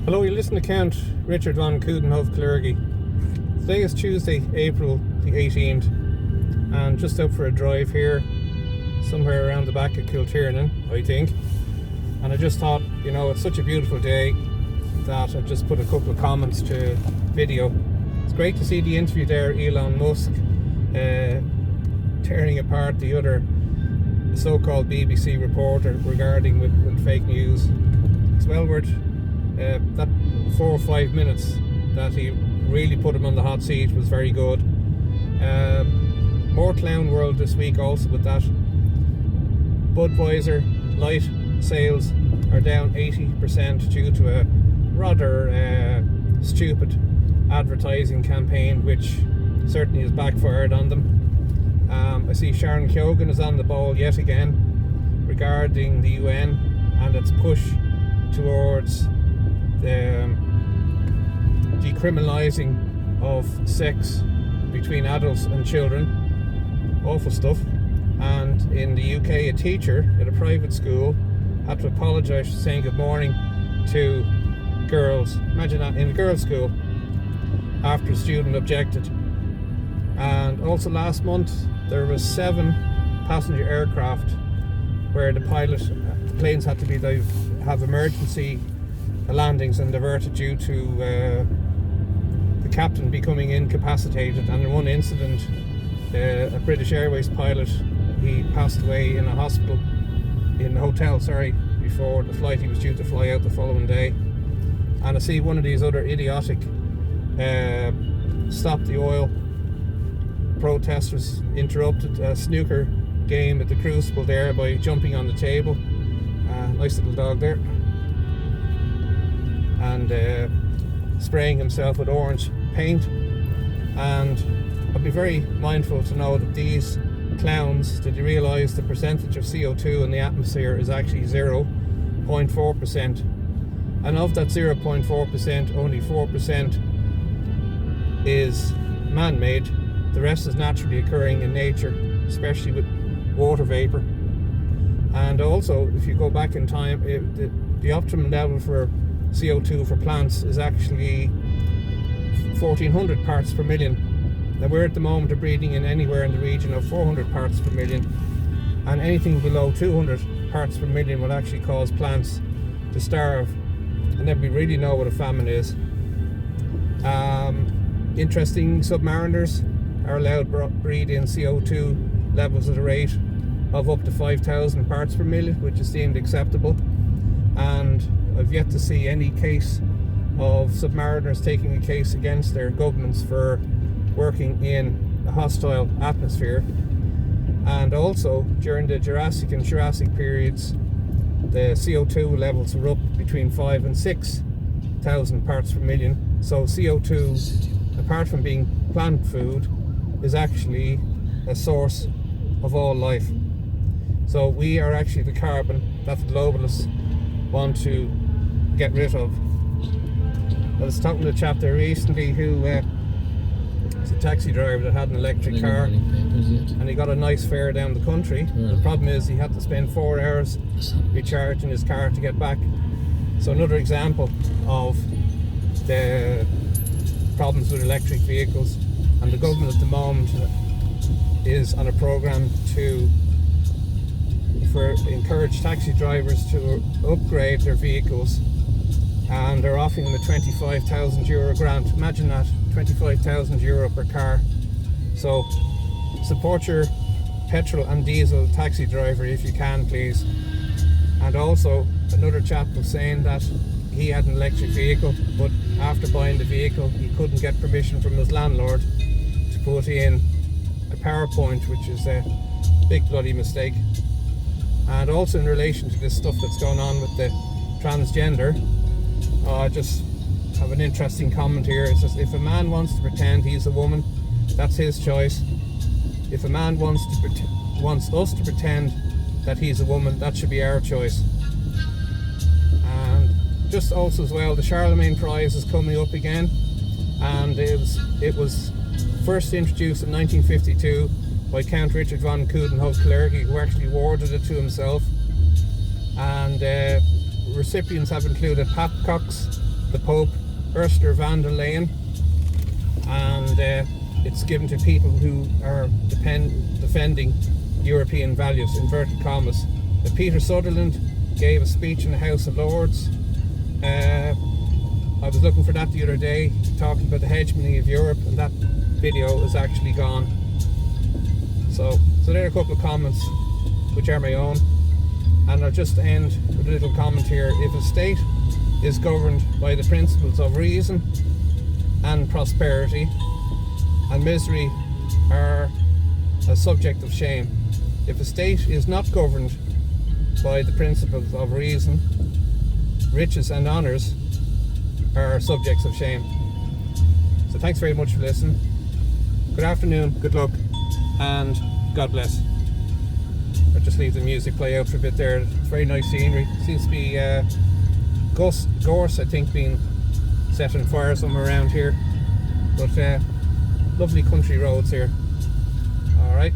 Hello, you listen to Count Richard von Coudenhove Kalergi. Today is Tuesday, April the 18th, and just out for a drive here, somewhere around the back of Kiltiernan, I think. And I just thought, it's such a beautiful day that I just put a couple of comments to video. It's great to see the interview there, Elon Musk, tearing apart the other so-called BBC reporter regarding with fake news. It's well worth that 4 or 5 minutes that he really put him on the hot seat was very good. More clown world this week also with that. Budweiser light sales are down 80% due to a rather stupid advertising campaign which certainly has backfired on them. I see Sharon Keoghan is on the ball yet again regarding the UN and its push towards the decriminalising of sex between adults and children. Awful stuff. And in the UK, a teacher at a private school had to apologise for saying good morning to girls. Imagine that, in a girls' school, after a student objected. And also last month there was 7 passenger aircraft where the planes had to have emergency landings and diverted due to the captain becoming incapacitated. And in one incident, a British Airways pilot, he passed away in a hospital, in a hotel, before the flight. He was due to fly out the following day. And I see one of these other idiotic stop the oil protesters interrupted a snooker game at the Crucible there by jumping on the table. Nice little dog there. And spraying himself with orange paint. And I'd be very mindful to know that these clowns, did you realise the percentage of CO2 in the atmosphere is actually 0.4%? And of that 0.4%, only 4% is man-made. The rest is naturally occurring in nature, especially with water vapour. And also, if you go back in time, the optimum level for CO2 for plants is actually 1400 parts per million. Now we're at the moment of breathing in anywhere in the region of 400 parts per million, and anything below 200 parts per million would actually cause plants to starve, and then we really know what a famine is. Interesting, submariners are allowed to breathe in CO2 levels at a rate of up to 5,000 parts per million, which is deemed acceptable. And I've yet to see any case of submariners taking a case against their governments for working in a hostile atmosphere. And also during the Jurassic and Jurassic periods, the CO2 levels were up between 5,000 and 6,000 parts per million. So CO2, apart from being plant food, is actually a source of all life. So we are actually the carbon that the globalists want to get rid of. I was talking to a chap there recently who was a taxi driver that had an electric car, and he got a nice fare down the country. The problem is he had to spend 4 hours recharging his car to get back. So another example of the problems with electric vehicles. And the government at the moment is on a programme to encourage taxi drivers to upgrade their vehicles, and they're offering them a €25,000 grant. Imagine that, €25,000 per car. So support your petrol and diesel taxi driver if you can, please. And also another chap was saying that he had an electric vehicle, but after buying the vehicle he couldn't get permission from his landlord to put in a power point, which is a big bloody mistake. And also in relation to this stuff that's going on with the transgender, I just have an interesting comment here. It says, if a man wants to pretend he's a woman, that's his choice. If a man wants us to pretend that he's a woman, that should be our choice. And just also as well, the Charlemagne Prize is coming up again, and it was first introduced in 1952 by Count Richard von Coudenhove Kalergi, who actually awarded it to himself. And recipients have included Pat Cox, the Pope, Ursula von der Leyen, and it's given to people who are defending European values, inverted commas. Peter Sutherland gave a speech in the House of Lords. I was looking for that the other day, talking about the hegemony of Europe, and that video is actually gone. So there are a couple of comments which are my own, and I'll just end with a little comment here. If a state is governed by the principles of reason and prosperity, and misery are a subject of shame. If a state is not governed by the principles of reason, riches and honours are subjects of shame. So thanks very much for listening. Good afternoon, good luck, and God bless. I'll just leave the music play out for a bit there. It's very nice scenery. Seems to be gorse, I think, being set on fire somewhere around here. But lovely country roads here. Alright.